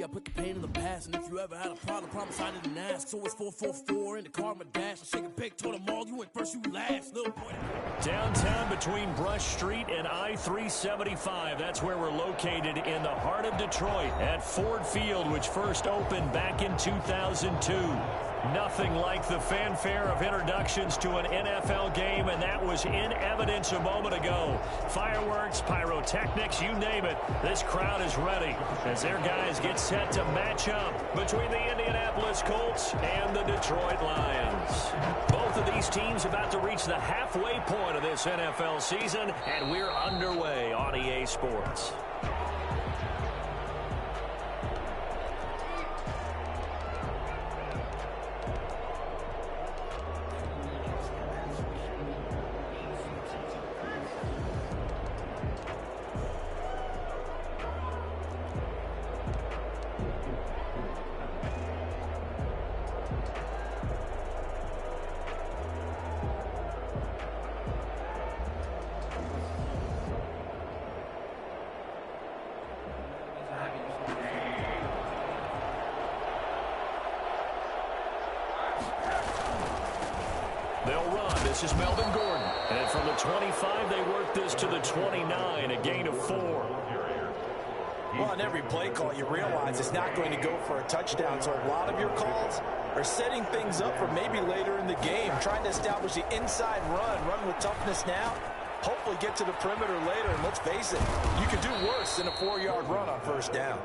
I put the pain in the past. And if you ever had a problem, promise I didn't ask. So it's 444 in the car, my dash. I shake a big, told them all, you went first, you last. Little boy. Downtown between Brush Street and I-375. That's where we're located in the heart of Detroit at Ford Field, which first opened back in 2002. Nothing like the fanfare of introductions to an NFL game, and that was in evidence a moment ago. Fireworks, pyrotechnics, you name it. This crowd is ready as their guys get set to match up between the Indianapolis Colts and the Detroit Lions. Both of these teams about to reach the halfway point of this NFL season, and we're underway on EA Sports. They'll run. This is Melvin Gordon. And from the 25, they work this to the 29, a gain of 4. Well, on every play call, you realize it's not going to go for a touchdown. So a lot of your calls are setting things up for maybe later in the game, trying to establish the inside run with toughness now, hopefully get to the perimeter later. And let's face it, you could do worse than a 4-yard run on first down.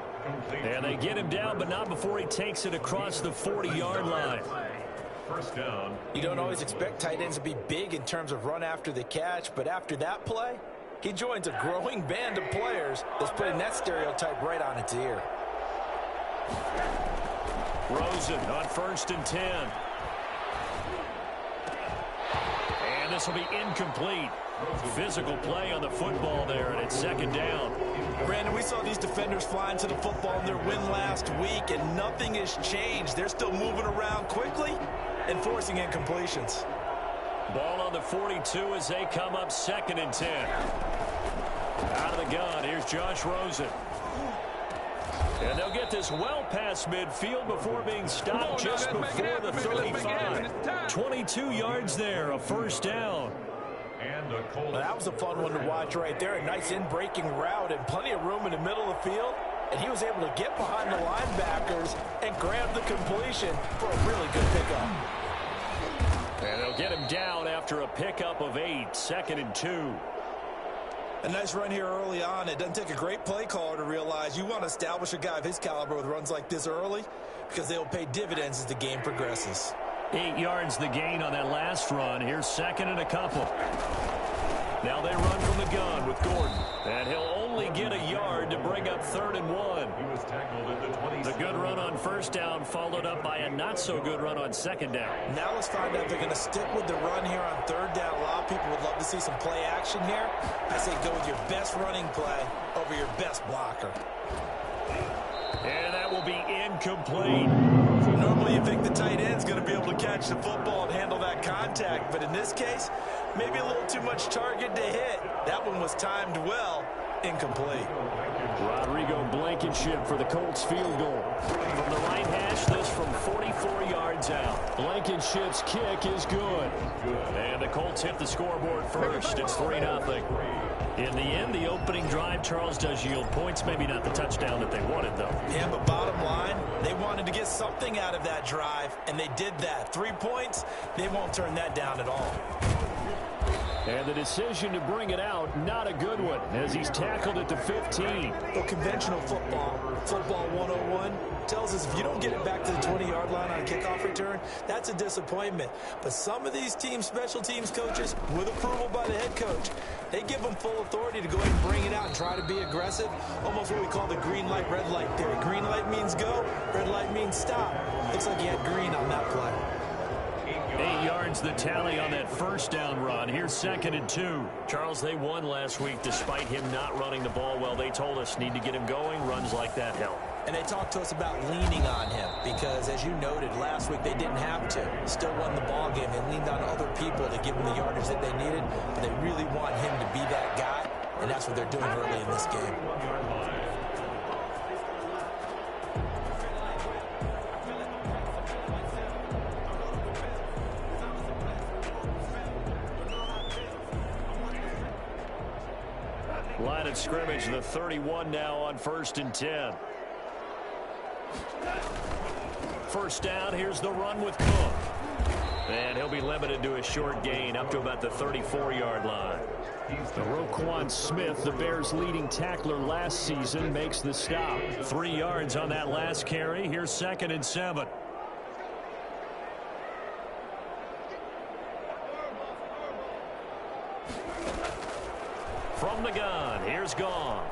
And they get him down, but not before he takes it across the 40-yard line. First down. You don't always expect tight ends to be big in terms of run after the catch, but after that play, he joins a growing band of players that's putting that stereotype right on its ear. Rosen on 1st and 10. And this will be incomplete. Physical play on the football there, and it's 2nd down. Brandon, we saw these defenders flying to the football in their win last week, and nothing has changed. They're still moving around quickly and forcing incompletions. Ball on the 42 as they come up 2nd and 10. Out of the gun, here's Josh Rosen. And they'll get this well past midfield before being stopped just before the 35. 22 yards there, a 1st down. Well, that was a fun one to watch right there. A nice in-breaking route and plenty of room in the middle of the field. And he was able to get behind the linebackers and grab the completion for a really good pickup. And they'll get him down after a pickup of 8, 2nd and 2. A nice run here early on. It doesn't take a great play caller to realize you want to establish a guy of his caliber with runs like this early because they'll pay dividends as the game progresses. 8 yards the gain on that last run. Here's 2nd and a couple. Now they run from the gun with Gordon. And he'll only get a yard to bring up 3rd and 1. He was tackled at the 20. The good run on 1st down followed up by a not-so-good run on 2nd down. Now let's find out if they're going to stick with the run here on 3rd down. A lot of people would love to see some play action here. I say go with your best running play over your best blocker. And that will be incomplete. Normally you think the tight end's going to be able to catch the football and handle that contact, but in this case, maybe a little too much target to hit. That one was timed well, incomplete. Rodrigo Blankenship for the Colts field goal. From the right hash, this from 44 yards out. Blankenship's kick is good. And the Colts hit the scoreboard first. It's 3-0. In the end, the opening drive, Charles, does yield points. Maybe not the touchdown that they wanted, though. Yeah, but bottom line, they wanted to get something out of that drive, and they did that. 3 points, they won't turn that down at all. And the decision to bring it out, not a good one, as he's tackled at the 15. Well, conventional football 101, tells us if you don't get it back to the 20-yard line on a kickoff return, that's a disappointment. But some of these teams, special teams coaches, with approval by the head coach, they give them full authority to go ahead and bring it out and try to be aggressive, almost what we call the green light, red light theory. Green light means go, red light means stop. Looks like he had green on that play. 8 yards the tally on that 1st down run. Here's 2nd and 2. Charles, they won last week despite him not running the ball well. They told us need to get him going. Runs like that help. And they talked to us about leaning on him because, as you noted, last week they didn't have to. Still won the ball game. They leaned on other people to give them the yardage that they needed, but they really want him to be that guy, and that's what they're doing early in this game. of scrimmage, the 31 now on 1st and 10. First down, here's the run with Cook. And he'll be limited to a short gain up to about the 34-yard line. Roquan Smith, the Bears' leading tackler last season, makes the stop. 3 yards on that last carry. Here's 2nd and 7. From the gun, here's Goff.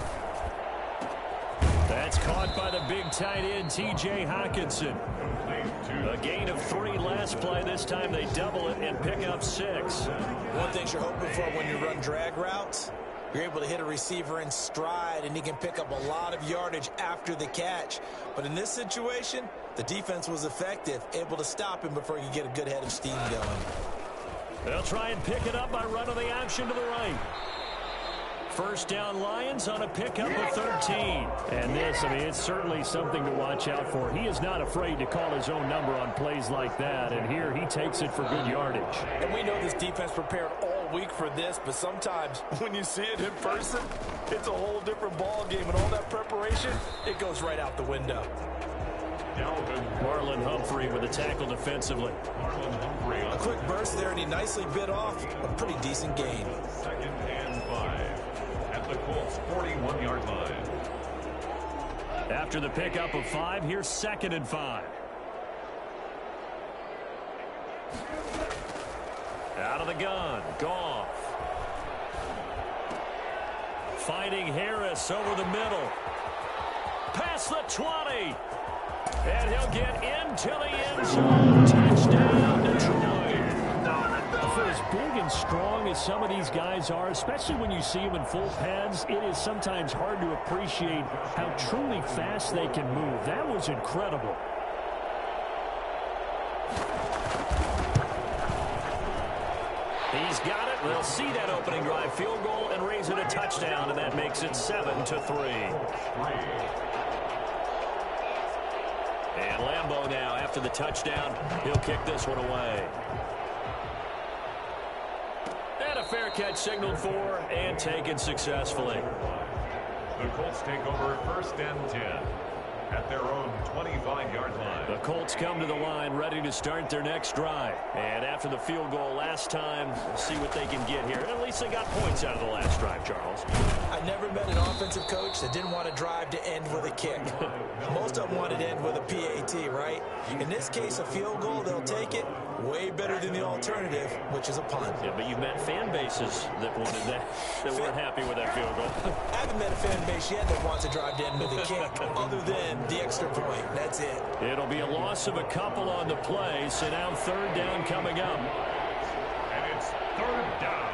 That's caught by the big tight end, T.J. Hockenson. A gain of 3 last play. This time they double it and pick up 6. One thing you're hoping for when you run drag routes, you're able to hit a receiver in stride, and he can pick up a lot of yardage after the catch. But in this situation, the defense was effective, able to stop him before he could get a good head of steam going. They'll try and pick it up by running the option to the right. First down, Lions on a pickup of 13. And this, it's certainly something to watch out for. He is not afraid to call his own number on plays like that, and here he takes it for good yardage. And we know this defense prepared all week for this, but sometimes when you see it in person, it's a whole different ball game, and all that preparation, it goes right out the window. Marlon Humphrey with a tackle defensively. A quick burst there, and he nicely bit off a pretty decent gain. 2nd and 5 at the Colts 41-yard line. After the pickup of 5, here's 2nd and 5. Out of the gun, Goff. Finding Harris over the middle. Past the 20. And he'll get into the end zone. Touchdown, Detroit. For as big and strong as some of these guys are, especially when you see them in full pads, it is sometimes hard to appreciate how truly fast they can move. That was incredible. He's got it. They'll see that opening drive field goal and raise it a touchdown, and that makes it 7-3. And Lambeau now, after the touchdown, he'll kick this one away. And a fair catch signaled for and taken successfully. The Colts take over 1st and 10 at their own 25-yard line. The Colts come to the line ready to start their next drive. And after the field goal last time, we'll see what they can get here. At least they got points out of the last drive, Charles. I never met an offensive coach that didn't want to drive to end with a kick. Most of them wanted to end with a PAT, right? In this case, a field goal, they'll take it. Way better than the alternative, which is a punt. Yeah, but you've met fan bases that wanted that weren't happy with that field goal. I haven't met a fan base yet that wants to drive to end with a kick, other than the extra point. That's it. It'll be a loss of a couple on the play, so now 3rd down coming up. And it's 3rd down.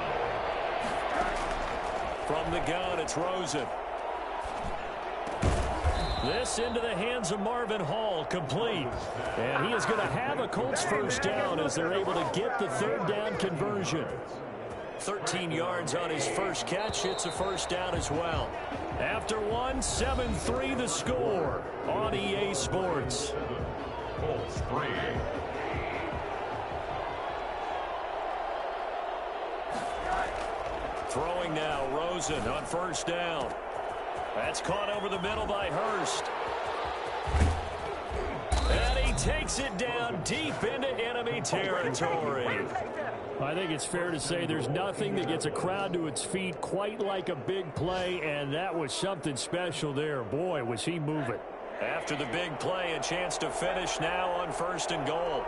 From the gun, it's Rosen. This into the hands of Marvin Hall, complete. And he is going to have a Colts first down as they're able to get the 3rd down conversion. 13 yards on his first catch. It's a first down as well. After one, 7-3 the score on EA Sports. Colts 3. Throwing now, Rosen on first down. That's caught over the middle by Hurst. And he takes it down deep into enemy territory. I think it's fair to say there's nothing that gets a crowd to its feet quite like a big play, and that was something special there. Boy, was he moving. After the big play, a chance to finish now on 1st and goal.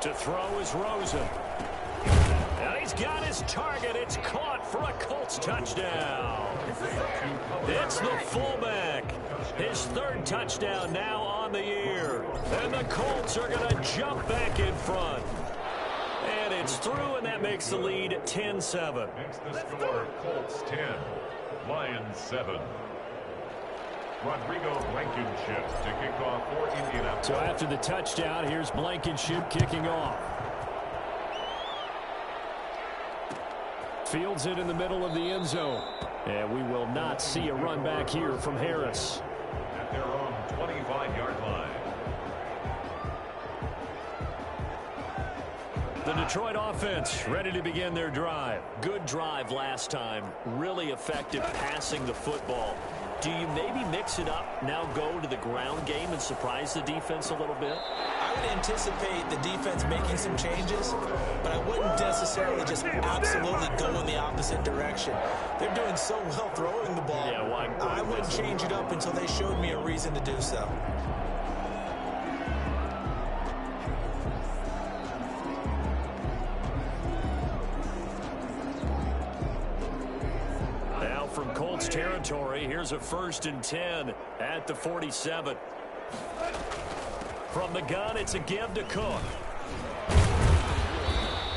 To throw is Rosen. And he's got his target. It's caught for a Colts touchdown. It's the fullback. His 3rd touchdown now on the year. And the Colts are going to jump back in front. And it's through, and that makes the lead 10-7. Makes the score Colts 10, Lions 7. Rodrigo Blankenship to kick off for Indianapolis. So after the touchdown, here's Blankenship kicking off. Fields it in the middle of the end zone. And we will not see a run back here from Harris. At their own 25-yard line. The The Detroit offense ready to begin their drive. Good drive last time. Really effective passing the football. Do you maybe mix it up, now go to the ground game and surprise the defense a little bit? I would anticipate the defense making some changes, but I wouldn't necessarily just absolutely go in the opposite direction. They're doing so well throwing the ball. Yeah, why I wouldn't change it up until they showed me a reason to do so. From Colts territory, here's a 1st and 10 at the 47. From the gun, it's a give to Cook.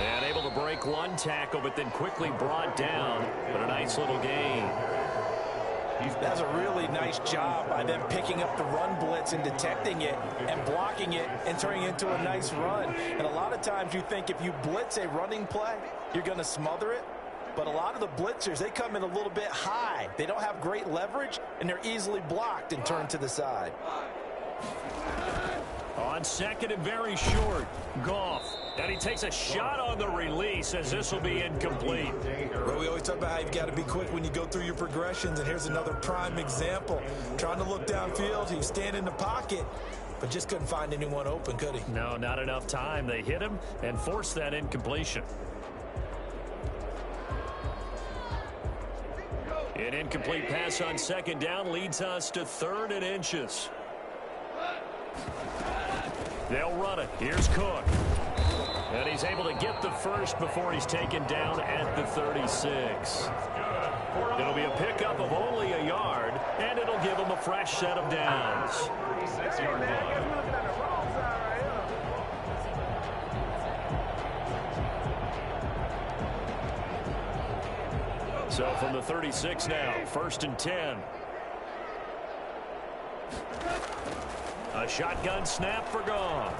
And able to break one tackle, but then quickly brought down. But a nice little gain. That's a really nice job by them picking up the run blitz and detecting it and blocking it and turning it into a nice run. And a lot of times you think if you blitz a running play, you're going to smother it. But a lot of the blitzers, they come in a little bit high. They don't have great leverage, and they're easily blocked and turned to the side. On 2nd and very short, Goff. And he takes a shot on the release as this will be incomplete. Well, we always talk about how you've got to be quick when you go through your progressions, and here's another prime example. Trying to look downfield, he was standing in the pocket, but just couldn't find anyone open, could he? No, not enough time. They hit him and forced that incompletion. An incomplete pass on 2nd down leads us to 3rd and inches. They'll run it. Here's Cook. And he's able to get the first before he's taken down at the 36. It'll be a pickup of only a yard, and it'll give him a fresh set of downs. 36-yard line. So from the 36 now, 1st and 10. A shotgun snap for Goff.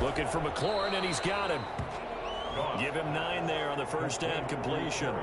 Looking for McLaurin, and he's got him. Give him 9 there on the 1st down completion.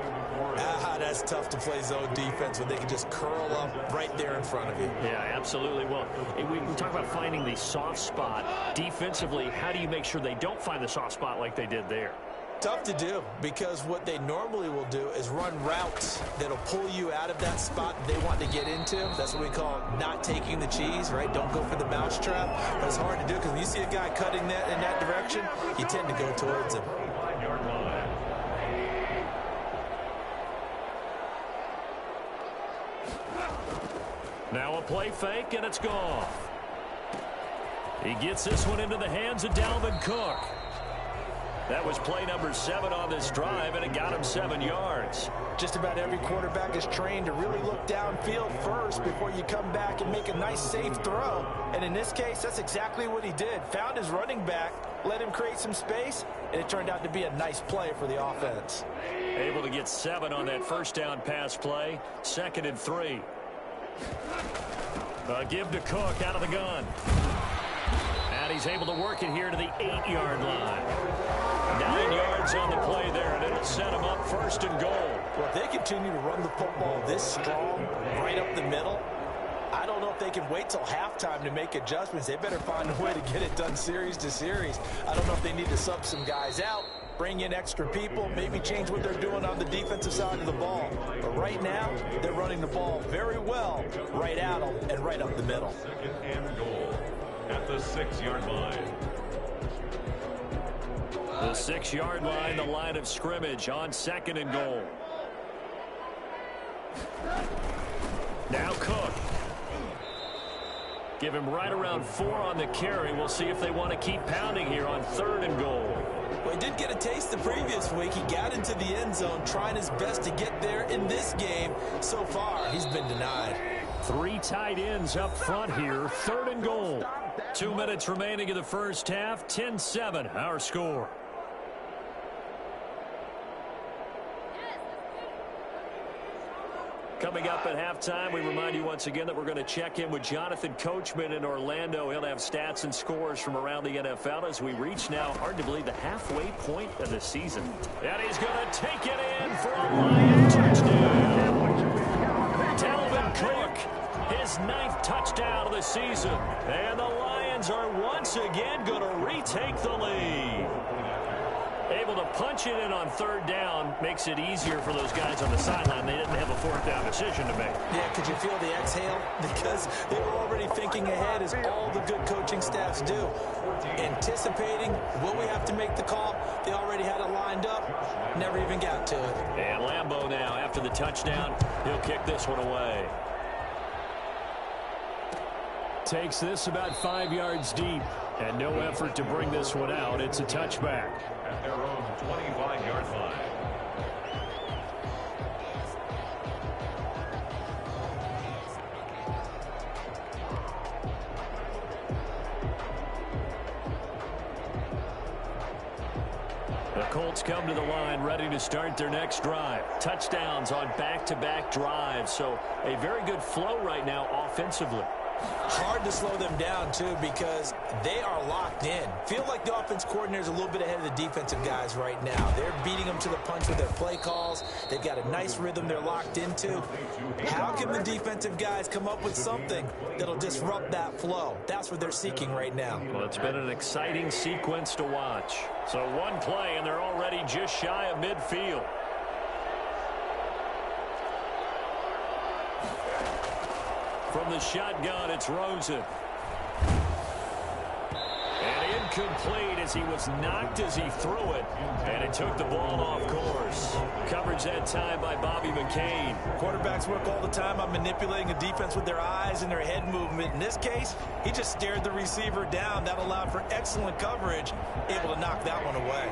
That's tough to play zone defense when they can just curl up right there in front of you. Yeah, absolutely. Well, we talk about finding the soft spot. Defensively, how do you make sure they don't find the soft spot like they did there? Tough to do, because what they normally will do is run routes that'll pull you out of that spot they want to get into. That's what we call not taking the cheese, right? Don't go for the mousetrap. But it's hard to do because when you see a guy cutting that in that direction, you tend to go towards him. 5-yard line. Now a play fake, and it's gone. He gets this one into the hands of Dalvin Cook. That was play number 7 on this drive, and it got him 7 yards. Just about every quarterback is trained to really look downfield first before you come back and make a nice, safe throw. And in this case, that's exactly what he did. Found his running back, let him create some space, and it turned out to be a nice play for the offense. Able to get 7 on that 1st down pass play. 2nd and 3. A give to Cook out of the gun. And he's able to work it here to the 8-yard line. 9 yards on the play there, and it'll set him up 1st and goal. Well, if they continue to run the football this strong, right up the middle, I don't know if they can wait till halftime to make adjustments. They better find a way to get it done series to series. I don't know if they need to sub some guys out, bring in extra people, maybe change what they're doing on the defensive side of the ball. But right now, they're running the ball very well right at them and right up the middle. 2nd and goal at the 6-yard line. The 6-yard line, the line of scrimmage on 2nd and goal. Now Cook. Give him right around 4 on the carry. We'll see if they want to keep pounding here on 3rd and goal. Well, he did get a taste the previous week. He got into the end zone, trying his best to get there in this game. So far, he's been denied. 3 tight ends up front here. 3rd and goal. 2 minutes remaining in the first half. 10-7, our score. Coming up at halftime, we remind you once again that we're going to check in with Jonathan Coachman in Orlando. He'll have stats and scores from around the NFL as we reach now, hard to believe, the halfway point of the season. And he's going to take it in for a Lion touchdown. Dalvin Cook, his his 9th touchdown of the season. And the Lions are once again going to retake the lead. Able to punch it in on 3rd down makes it easier for those guys on the sideline. They didn't have a 4th down decision to make. Yeah, could you feel the exhale? Because they were already thinking ahead, as all the good coaching staffs do. Anticipating, will we have to make the call? They already had it lined up. Never even got to it. And Lambeau now, after the touchdown, he'll kick this one away. Takes this about 5 yards deep. And no effort to bring this one out. It's a touchback. At their own 25-yard line. The Colts come to the line ready to start their next drive. Touchdowns on back-to-back drives. So a very good flow right now offensively. Hard to slow them down, too, because they are locked in. Feel like the offense coordinator is a little bit ahead of the defensive guys right now. They're beating them to the punch with their play calls. They've got a nice rhythm they're locked into. How can the defensive guys come up with something that'll disrupt that flow? That's what they're seeking right now. Well, it's been an exciting sequence to watch. So one play, and they're already just shy of midfield. From the shotgun, it's Rosen. And incomplete as he was knocked as he threw it. And it took the ball off course. Coverage that time by Bobby McCain. Quarterbacks work all the time on manipulating a defense with their eyes and their head movement. In this case, he just stared the receiver down. That allowed for excellent coverage, able to knock that one away.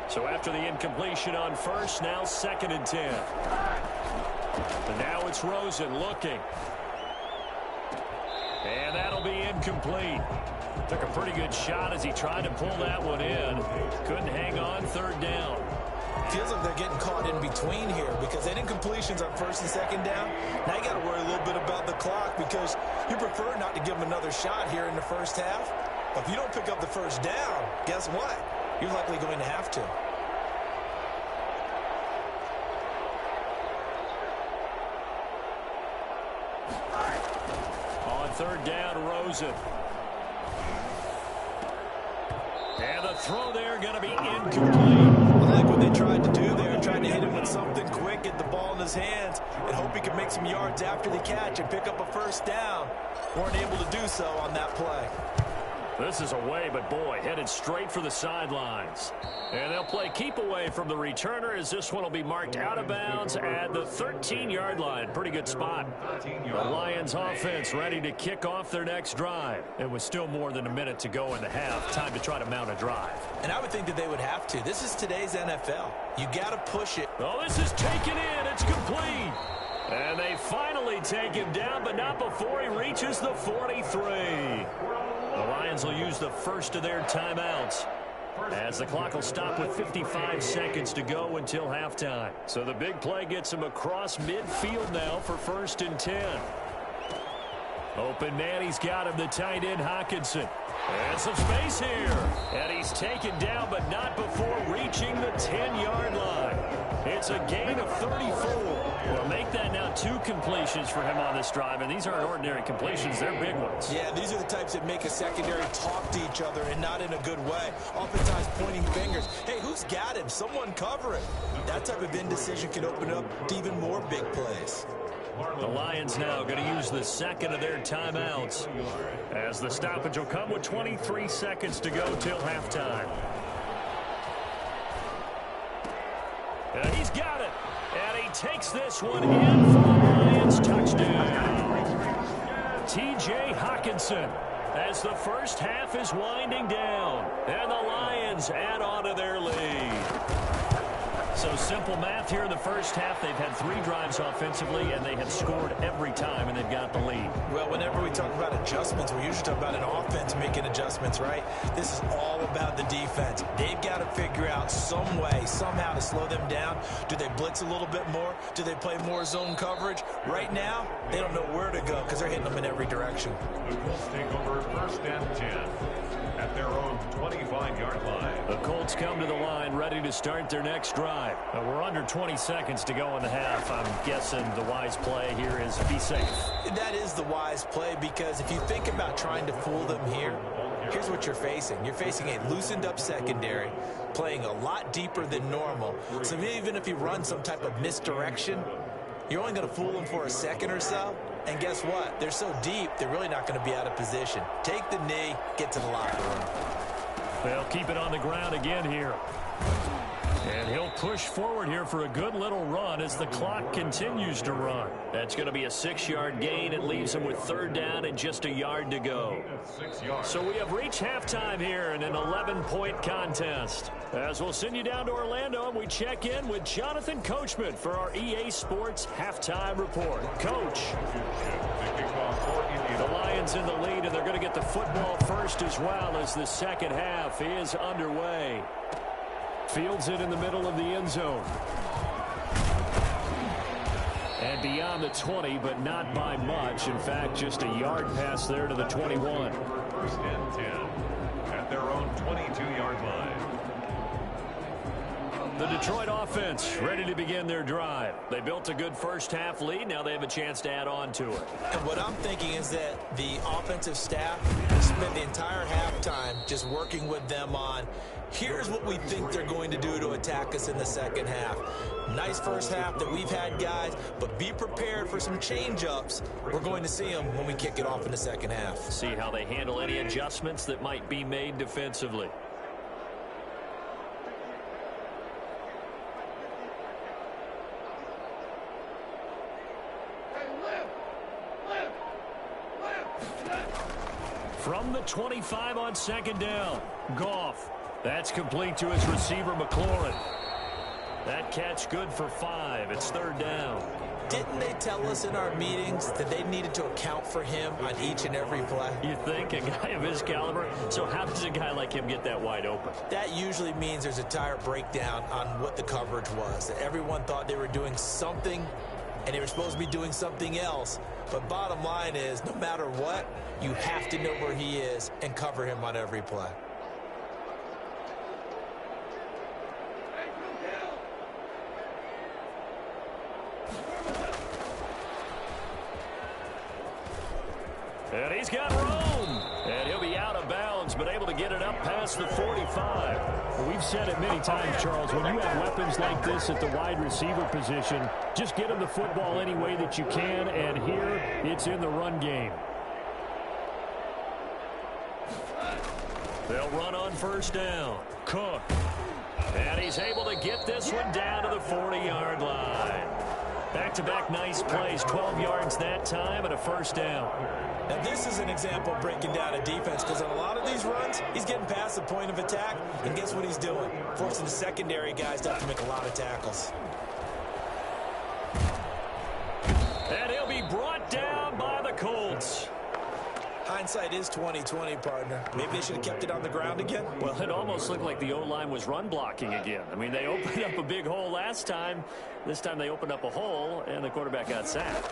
So after the incompletion on first, now 2nd and 10. And now it's Rosen looking. And that'll be incomplete. Took a pretty good shot as he tried to pull that one in. Couldn't hang on 3rd down. Feels like they're getting caught in between here because they had incompletions on 1st and 2nd down. Now you got to worry a little bit about the clock because you prefer not to give them another shot here in the 1st half. But if you don't pick up the 1st down, guess what? You're likely going to have to. On 3rd down, Rosen. And the throw there going to be incomplete. I like what they tried to do there. Tried to hit him with something quick, get the ball in his hands, and hope he could make some yards after the catch and pick up a 1st down. Weren't able to do so on that play. This is away, but boy, headed straight for the sidelines. And they'll play keep away from the returner as this one will be marked out of bounds at the 13-yard line. Pretty good spot. The Lions offense ready to kick off their next drive. It was still more than a minute to go in the half. Time to try to mount a drive. And I would think that they would have to. This is today's NFL. You got to push it. Oh, this is taken in. It's complete. And they finally take him down, but not before he reaches the 43. The Lions will use the first of their timeouts as the clock will stop with 55 seconds to go until halftime. So the big play gets him across midfield now for 1st and 10. Open man, he's got him, the tight end Hockenson. And some space here. And he's taken down, but not before reaching the 10-yard line. It's a gain of 34. Well, make that now 2 completions for him on this drive, and these aren't ordinary completions. They're big ones. Yeah, these are the types that make a secondary talk to each other and not in a good way. Oftentimes pointing fingers. Hey, who's got him? Someone cover him. That type of indecision can open up to even more big plays. The Lions now going to use the 2nd of their timeouts as the stoppage will come with 23 seconds to go till halftime. And he's got it. And he takes this one in for the Lions touchdown. T.J. Hockenson as the first half is winding down. And the Lions add on to their lead. So simple math here in the first half. They've had 3 drives offensively, and they have scored every time, and they've got the lead. Well, whenever we talk about adjustments, we usually talk about an offense making adjustments, right? This is all about the defense. They've got to figure out some way, somehow to slow them down. Do they blitz a little bit more? Do they play more zone coverage? Right now, they don't know where to go because they're hitting them in every direction. The Colts take over 1st and 10. at their own 25-yard line. The Colts come to the line ready to start their next drive. We're under 20 seconds to go in the half. I'm guessing the wise play here is be safe. That is the wise play, because if you think about trying to fool them here, here's what you're facing. You're facing a loosened up secondary, playing a lot deeper than normal. So even if you run some type of misdirection, you're only going to fool them for a second or so. And guess what? They're so deep, they're really not going to be out of position. Take the knee, get to the locker room. They'll keep it on the ground again here. And he'll push forward here for a good little run as the clock continues to run. That's going to be a 6-yard gain. It leaves him with third down and just a yard to go. So we have reached halftime here in an 11-point contest. As we'll send you down to Orlando, and we check in with Jonathan Coachman for our EA Sports Halftime Report. Coach. The Lions in the lead, and they're going to get the football first as well as the second half is underway. Fields it in the middle of the end zone. And beyond the 20, but not by much. In fact, just a yard pass there to the 21. First and 10 at their own 22-yard line. The Detroit offense ready to begin their drive. They built a good first half lead. Now they have a chance to add on to it. And what I'm thinking is that the offensive staff spent the entire halftime just working with them on, here's what we think they're going to do to attack us in the second half. Nice first half that we've had, guys, but be prepared for some change-ups. We're going to see them when we kick it off in the second half. See how they handle any adjustments that might be made defensively. From the 25 on second down, Goff. That's complete to his receiver, McLaurin. That catch good for 5. It's third down. Didn't they tell us in our meetings that they needed to account for him on each and every play? You think? A guy of his caliber? So how does a guy like him get that wide open? That usually means there's a tire breakdown on what the coverage was. That everyone thought they were doing something, and they were supposed to be doing something else. But bottom line is, no matter what, you have to know where he is and cover him on every play. And he's got room. And he'll be out of bounds, but able to get it up past the 45. Well, we've said it many times, Charles, when you have weapons like this at the wide receiver position, just get him the football any way that you can, and here it's in the run game. They'll run on first down. Cook. And he's able to get this one down to the 40-yard line. Back-to-back nice plays, 12 yards that time and a first down. Now, this is an example of breaking down a defense, because on a lot of these runs, he's getting past the point of attack, and guess what he's doing? Forcing the secondary guys to have to make a lot of tackles. And he'll be brought down by the Colts. Hindsight is 20/20, partner. Maybe they should have kept it on the ground again. Well, it almost looked like the O-line was run blocking again. I mean, they opened up a big hole last time. This time they opened up a hole, and the quarterback got sacked.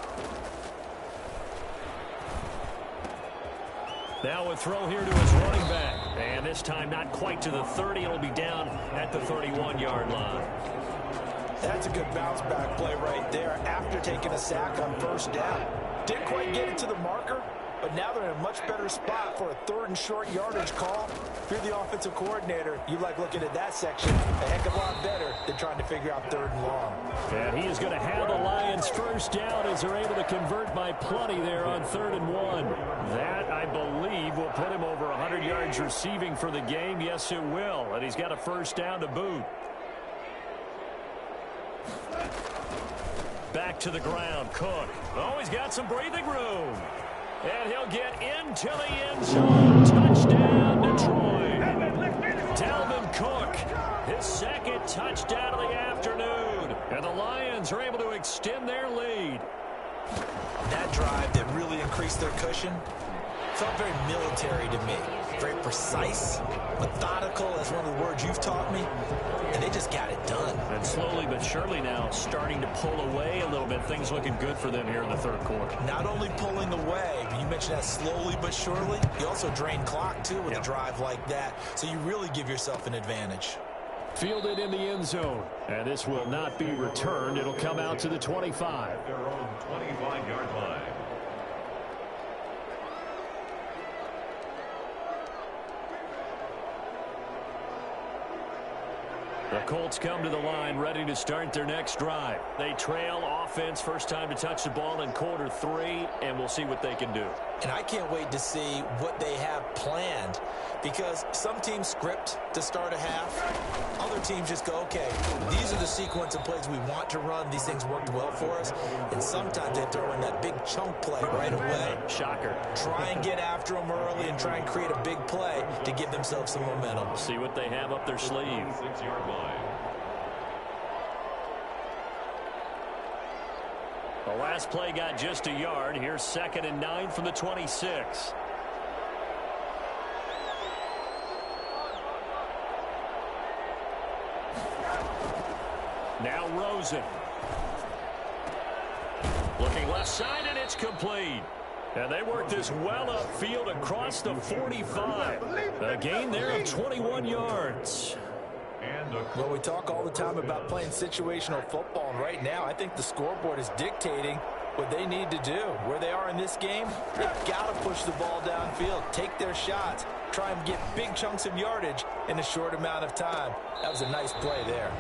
Now a throw here to his running back. And this time not quite to the 30. It'll be down at the 31-yard line. That's a good bounce back play right there after taking a sack on first down. Didn't quite get it to the marker, but now they're in a much better spot for a third and short yardage call. If you're the offensive coordinator, you like looking at that section a heck of a lot better than trying to figure out third and long. And he is going to have the Lions first down as they're able to convert by plenty there on 3rd and 1. That, I believe, will put him over 100 yards receiving for the game. Yes, it will. And he's got a first down to boot. Back to the ground, Cook. Oh, he's got some breathing room. And he'll get into the end zone. Touchdown, Detroit. Dalvin Cook, his second touchdown of the afternoon. And the Lions are able to extend their lead. That drive that really increased their cushion felt very military to me. Very precise, methodical. That's one of the words you've taught me. And they just got it done. And slowly but surely now starting to pull away a little bit. Things looking good for them here in the third quarter. Not only pulling away, but you mentioned that slowly but surely. You also drain clock, too, with a drive like that. So you really give yourself an advantage. Fielded in the end zone. And this will not be returned. It'll come out to the 25. Their own 25-yard line. The Colts come to the line ready to start their next drive. They trail offense, first time to touch the ball in quarter 3, and we'll see what they can do. And I can't wait to see what they have planned, because some teams script to start a half. Other teams just go, okay, these are the sequence of plays we want to run. These things worked well for us. And sometimes they throw in that big chunk play right away. Shocker. Try and get after them early and try and create a big play to give themselves some momentum. See what they have up their sleeve. 6-yard line. The last play got just a yard. Here's 2nd and 9 from the 26. Now Rosen. Looking left side, and it's complete. And they work this well upfield across the 45. A gain there of 21 yards. Well, we talk all the time about playing situational football, and right now I think the scoreboard is dictating what they need to do. Where they are in this game, they've got to push the ball downfield, take their shots, try and get big chunks of yardage in a short amount of time. That was a nice play there.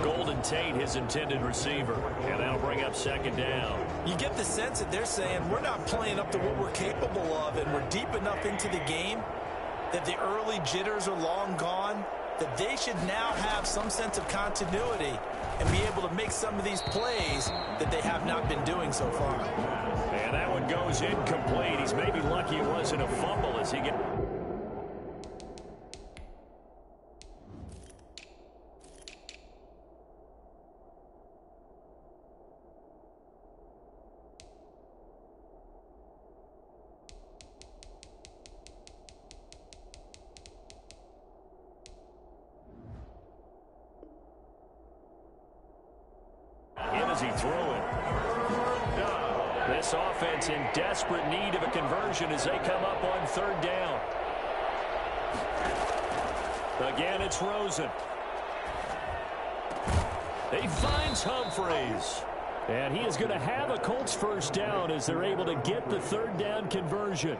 Golden Tate, his intended receiver, and that'll bring up 2nd down. You get the sense that they're saying we're not playing up to what we're capable of, and we're deep enough into the game that the early jitters are long gone, that they should now have some sense of continuity and be able to make some of these plays that they have not been doing so far. And that one goes incomplete. He's maybe lucky it wasn't a fumble as he gets... as he threw it. This offense in desperate need of a conversion as they come up on 3rd down. Again, it's Rosen. He finds Humphreys. And he is going to have a Colts 1st down as they're able to get the 3rd down conversion.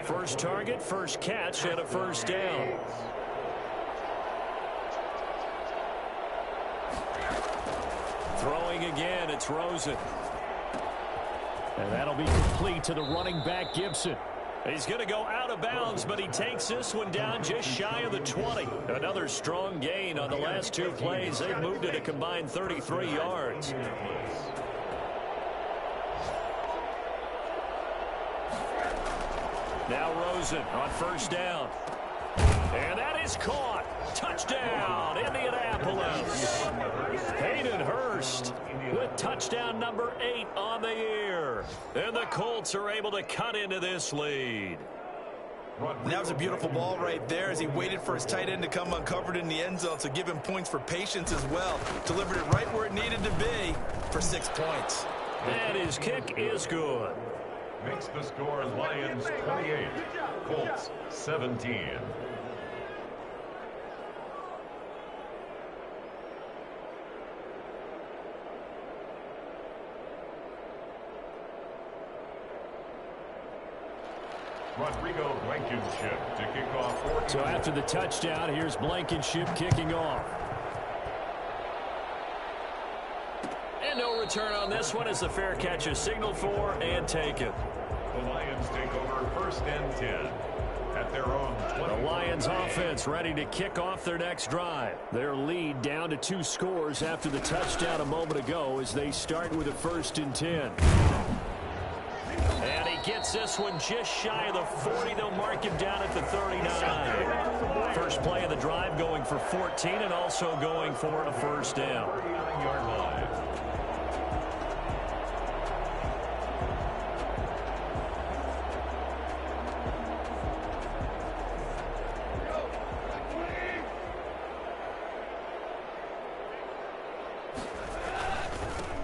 First target, first catch, and a 1st down. Throwing again, it's Rosen. And that'll be complete to the running back, Gibson. He's going to go out of bounds, but he takes this one down just shy of the 20. Another strong gain on the last 2 plays. They've moved it a combined 33 yards. Now Rosen on 1st down. And that is caught. Touchdown, Indianapolis. Hayden Hurst with touchdown number 8 on the year. And the Colts are able to cut into this lead. And that was a beautiful ball right there as he waited for his tight end to come uncovered in the end zone, so give him points for patience as well. Delivered it right where it needed to be for 6 points. And his kick is good. Makes the score Lions 28, Colts 17. Rodrigo Blankenship to kick off. So after the touchdown, here's Blankenship kicking off. And no return on this one as the fair catch is signaled for and taken. The Lions take over 1st and 10 at their own 20. The Lions offense ready to kick off their next drive. Their lead down to 2 scores after the touchdown a moment ago as they start with a 1st and 10. And he gets this one just shy of the 40. They'll mark him down at the 39. First play of the drive going for 14 and also going for a 1st down. 39-yard line.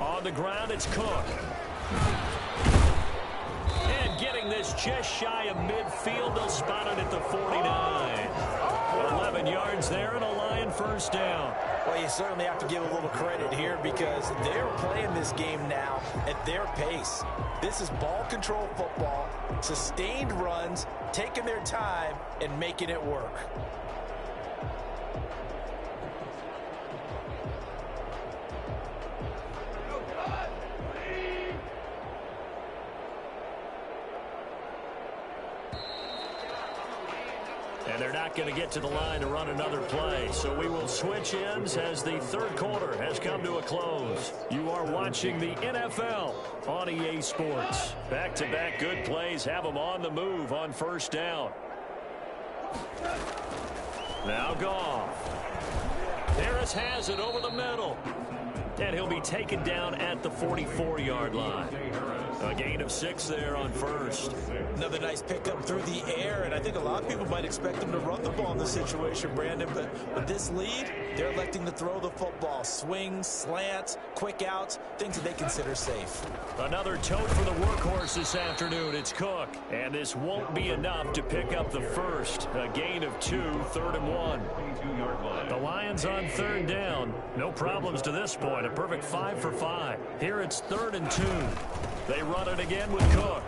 On the ground, it's Cook. And getting this is just shy of midfield. They'll spot it at the 49. 11 yards there and a Lion first down. Well, you certainly have to give a little credit here because they're playing this game now at their pace. This is ball control football, sustained runs, taking their time and making it work. And they're not going to get to the line to run another play. So we will switch ends as the third quarter has come to a close. You are watching the NFL on EA Sports. Back-to-back good plays have them on the move on first down. Now Goff. Harris has it over the middle. And he'll be taken down at the 44-yard line. A gain of 6 there on first. Another nice pickup through the air, and I think a lot of people might expect them to run the ball in this situation, Brandon, but with this lead, they're electing to throw the football. Swings, slants, quick outs, things that they consider safe. Another tote for the workhorse this afternoon. It's Cook, and this won't be enough to pick up the first. A gain of 2, 3rd and 1. The Lions on third down. No problems to this point. A perfect 5 for 5. Here it's 3rd and 2. They run it again with Cook.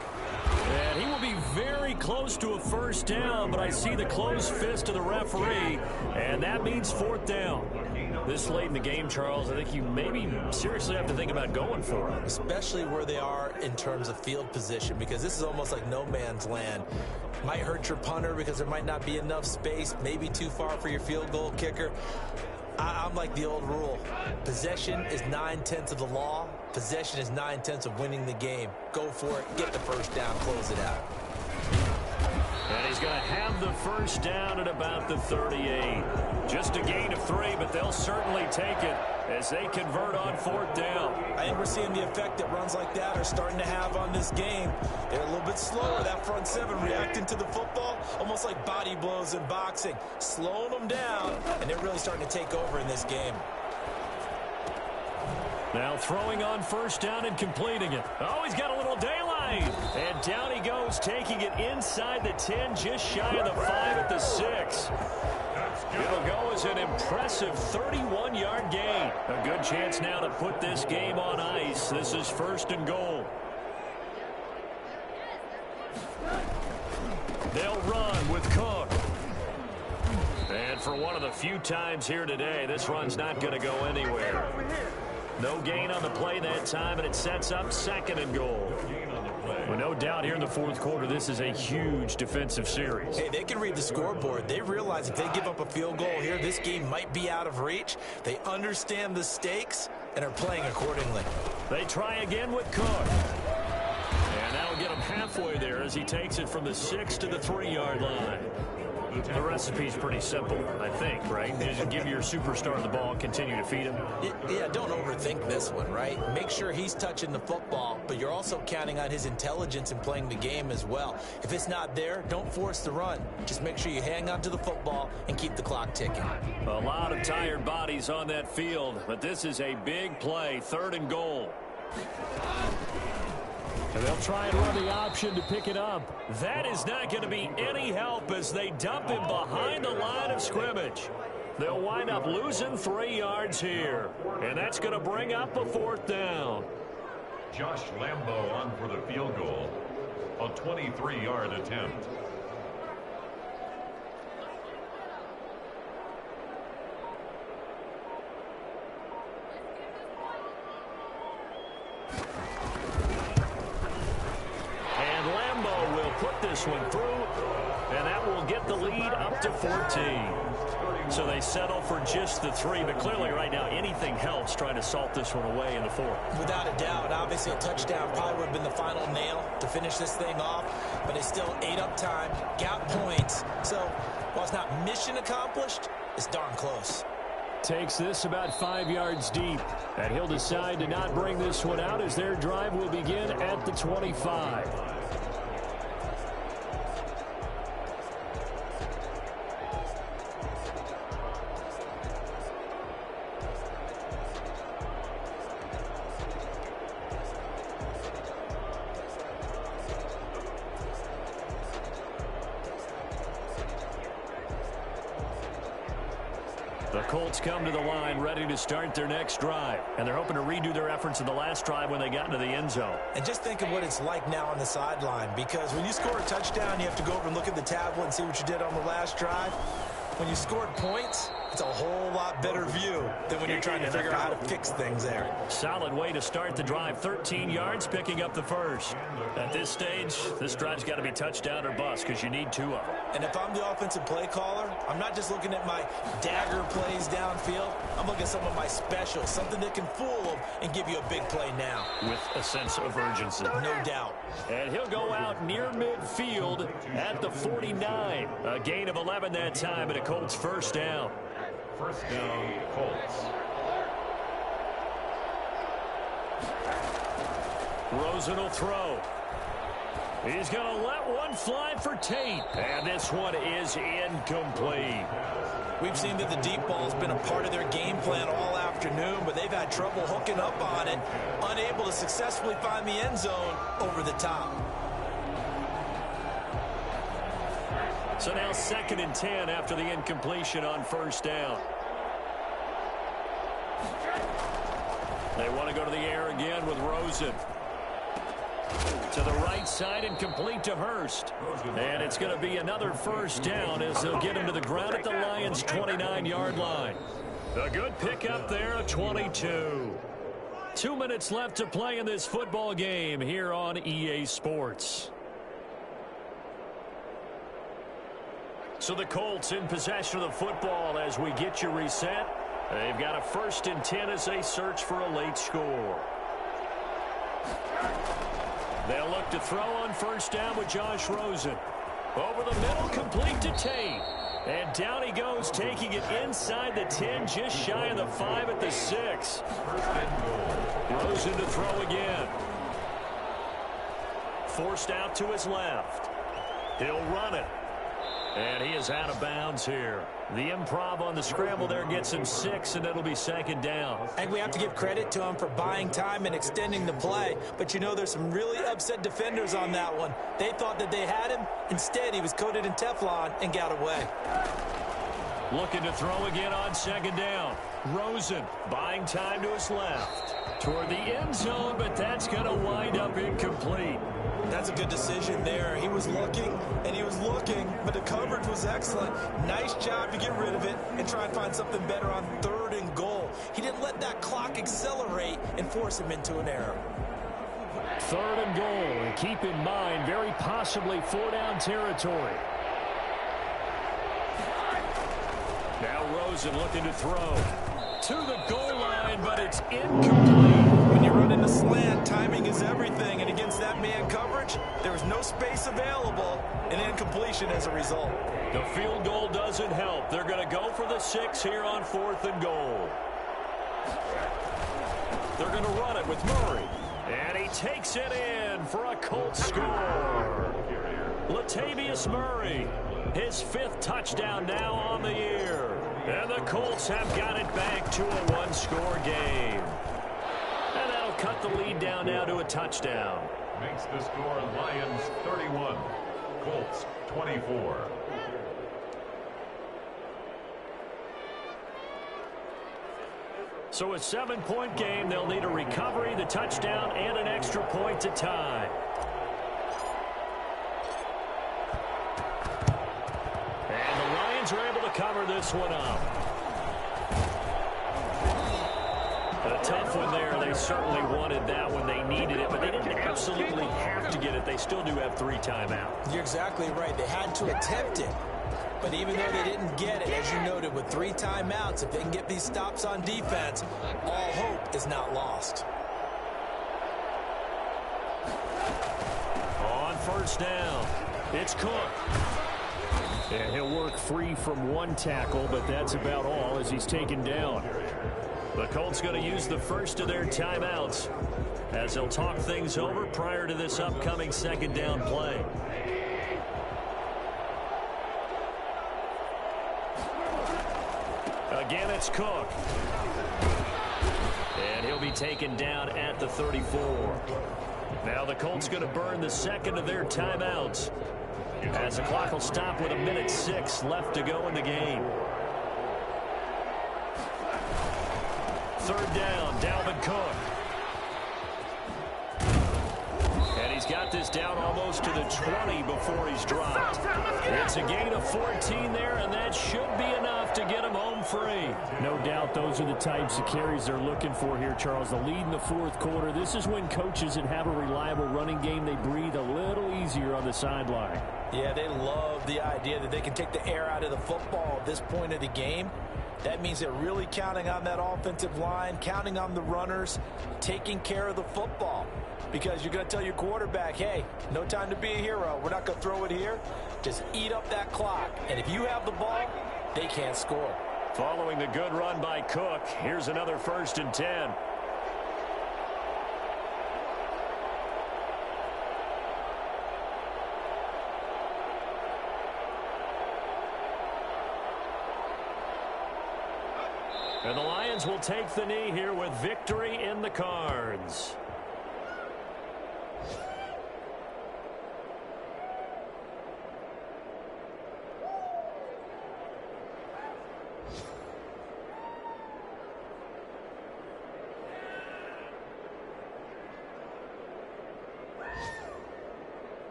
And he will be very close to a first down, but I see the closed fist of the referee, and that means 4th down. This late in the game, Charles, I think you maybe seriously have to think about going for it. Especially where they are in terms of field position, because this is almost like no man's land. Might hurt your punter because there might not be enough space, maybe too far for your field goal kicker. I'm like the old rule. Possession is 9/10 of the law. Possession is 9/10 of winning the game. Go for it. Get the first down. Close it out. And he's going to have the first down at about the 38. Just a gain of 3, but they'll certainly take it as they convert on 4th down. I think we're seeing the effect that runs like that are starting to have on this game. They're a little bit slower, that front seven, reacting to the football, almost like body blows in boxing, slowing them down, and they're really starting to take over in this game. Now throwing on first down and completing it. Oh, he's got a little daylight. And down he goes, taking it inside the 10, just shy of the 5 at the 6. It'll go as an impressive 31-yard gain. A good chance now to put this game on ice. This is 1st and goal. They'll run with Cook. And for one of the few times here today, this run's not going to go anywhere. No gain on the play that time, and it sets up 2nd and goal. Well, no doubt here in the 4th quarter, this is a huge defensive series. Hey, they can read the scoreboard. They realize if they give up a field goal here, this game might be out of reach. They understand the stakes and are playing accordingly. They try again with Cook. And that'll get him halfway there as he takes it from the 6 to the 3-yard line. The recipe's pretty simple, I think, right? Just give your superstar the ball, continue to feed him. Yeah, don't overthink this one, right? Make sure he's touching the football, but you're also counting on his intelligence in playing the game as well. If it's not there, don't force the run. Just make sure you hang on to the football and keep the clock ticking. A lot of tired bodies on that field, but this is a big play, 3rd and goal. And they'll try and run the option to pick it up. That is not going to be any help as they dump him behind the line of scrimmage. They'll wind up losing 3 yards here. And that's going to bring up a 4th down. Josh Lambo on for the field goal. A 23-yard attempt. This one through, and that will get the lead up to 14. So they settle for just the 3, but clearly right now anything helps trying to salt this one away in the 4th. Without a doubt, obviously a touchdown probably would have been the final nail to finish this thing off, but they still ate up time, got points. So while it's not mission accomplished, it's darn close. Takes this about 5 yards deep, and he'll decide to not bring this one out as their drive will begin at the 25. Colts come to the line ready to start their next drive. And they're hoping to redo their efforts in the last drive when they got into the end zone. And just think of what it's like now on the sideline, because when you score a touchdown, you have to go over and look at the tablet and see what you did on the last drive. When you scored points, it's a whole lot better view than when you're trying to figure out how to fix things there. Solid way to start the drive. 13 yards, picking up the first. At this stage, this drive's got to be touchdown or bust because you need 2 of them. And if I'm the offensive play caller, I'm not just looking at my dagger plays downfield. I'm looking at some of my specials, something that can fool them and give you a big play now. With a sense of urgency. No doubt. And he'll go out near midfield at the 49. A gain of 11 that time, and a Colts first down. First down, Colts. Rosen will throw. He's going to let one fly for Tate. And this one is incomplete. We've seen that the deep ball's been a part of their game plan all afternoon, but they've had trouble hooking up on it, unable to successfully find the end zone over the top. So now 2nd and 10 after the incompletion on first down. They want to go to the air again with Rosen. To the right side and complete to Hurst. And it's going to be another first down as they'll get him to the ground at the Lions' 29-yard line. A good pickup there, a 22. 2 minutes left to play in this football game here on EA Sports. So the Colts in possession of the football as we get you reset. They've got a 1st and 10 as they search for a late score. They'll look to throw on first down with Josh Rosen. Over the middle, complete to Tate. And down he goes, taking it inside the 10, just shy of the 5 at the 6. Rosen to throw again. Forced out to his left. He'll run it. And he is out of bounds here. The improv on the scramble there gets him 6, and it'll be 2nd down. And we have to give credit to him for buying time and extending the play. But, you know, there's some really upset defenders on that one. They thought that they had him. Instead, he was coated in Teflon and got away. Looking to throw again on 2nd down. Rosen buying time to his left. Toward the end zone, but that's going to wind up incomplete. That's a good decision there. He was looking, and he was looking, but the coverage was excellent. Nice job to get rid of it and try and find something better on 3rd and goal. He didn't let that clock accelerate and force him into an error. 3rd and goal. And keep in mind, very possibly 4-down territory. Now Rosen looking to throw. To the goal line, but it's incomplete. When you run in a slant, timing is everything. And against that man coverage, there was no space available, and incompletion as a result. The field goal doesn't help. They're going to go for the 6 here on 4th and goal. They're going to run it with Murray. And he takes it in for a Colts score. Latavius Murray, his 5th touchdown now on the year. And the Colts have got it back to a 1-score game. And that'll cut the lead down now to a touchdown. Makes the score Lions 31, Colts 24. So a 7-point game. They'll need a recovery, the touchdown, and an extra point to tie. And the Lions are able to cover this one up. A tough one there. They certainly wanted that when they needed it, but they didn't absolutely have to get it. They still do have 3 timeouts. You're exactly right. They had to attempt it. But even though they didn't get it, as you noted, with 3 timeouts, if they can get these stops on defense, all hope is not lost. On first down, it's Cook. And he'll work free from 1 tackle, but that's about all as he's taken down. The Colts going to use the first of their timeouts as they'll talk things over prior to this upcoming 2nd down play. Again, it's Cook. And he'll be taken down at the 34. Now the Colts going to burn the 2nd of their timeouts as the clock will stop with 1:06 left to go in the game. third down, Dalvin Cook. And he's got this down almost to the 20 before he's dropped. It's a gain of 14 there, and that should be enough to get him home free. No doubt those are the types of carries they're looking for here, Charles. The lead in the fourth quarter. This is when coaches that have a reliable running game, they breathe a little easier on the sideline. Yeah, they love the idea that they can take the air out of the football at this point of the game. That means they're really counting on that offensive line, counting on the runners, taking care of the football. Because you're going to tell your quarterback, hey, no time to be a hero. We're not going to throw it here. Just eat up that clock. And if you have the ball, they can't score. Following the good run by Cook, here's another 1st and 10. And the Lions will take the knee here with victory in the cards.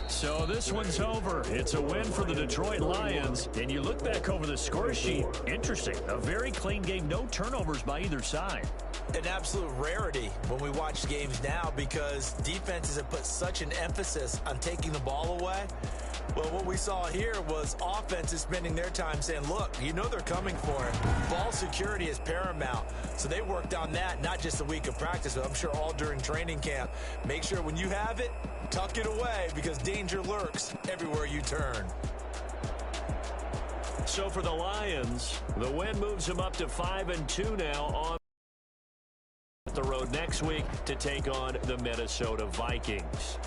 So this one's over. It's a win for the Detroit Lions. And you look back over the score sheet. Interesting. A very clean game. No turnovers by either side. An absolute rarity when we watch games now because defenses have put such an emphasis on taking the ball away. Well, what we saw here was offenses spending their time saying, look, you know they're coming for it. Ball security is paramount. So they worked on that, not just a week of practice, but I'm sure all during training camp. Make sure when you have it, tuck it away because danger lurks everywhere you turn. So for the Lions, the win moves them up to 5-2 now on the road next week to take on the Minnesota Vikings.